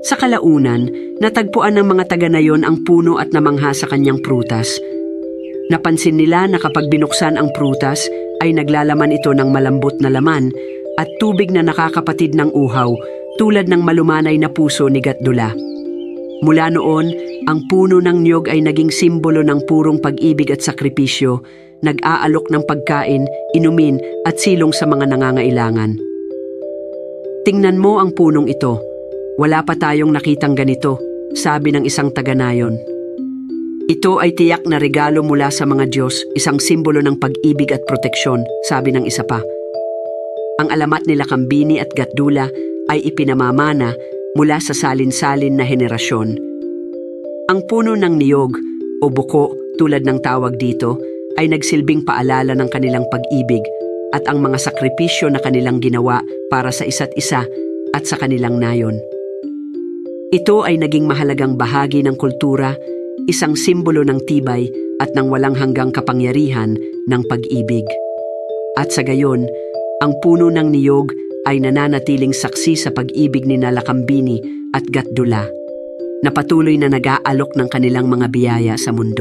Sa kalaunan, natagpuan ng mga taga na yon ang puno at namangha sa kanyang prutas. Napansin nila na kapag binuksan ang prutas ay naglalaman ito ng malambot na laman at tubig na nakakapatid ng uhaw tulad ng malumanay na puso ni Gatdula. Mula noon, ang puno ng niyog ay naging simbolo ng purong pag-ibig at sakripisyo, nag-aalok ng pagkain, inumin at silong sa mga nangangailangan. Tingnan mo ang punong ito. Wala pa tayong nakitang ganito, sabi ng isang taga-nayon. Ito ay tiyak na regalo mula sa mga Diyos, isang simbolo ng pag-ibig at proteksyon, sabi ng isa pa. Ang alamat nila Kambini at Gatdula ay ipinamamana mula sa salin-salin na henerasyon. Ang puno ng niyog o buko tulad ng tawag dito ay nagsilbing paalala ng kanilang pag-ibig at ang mga sakripisyo na kanilang ginawa para sa isa't isa at sa kanilang nayon. Ito ay naging mahalagang bahagi ng kultura, isang simbolo ng tibay at ng walang hanggang kapangyarihan ng pag-ibig. At sa gayon, ang puno ng niyog ay nananatiling saksi sa pag-ibig ni Kambini at Gatdula, na patuloy na nag-aalok ng kanilang mga biyaya sa mundo.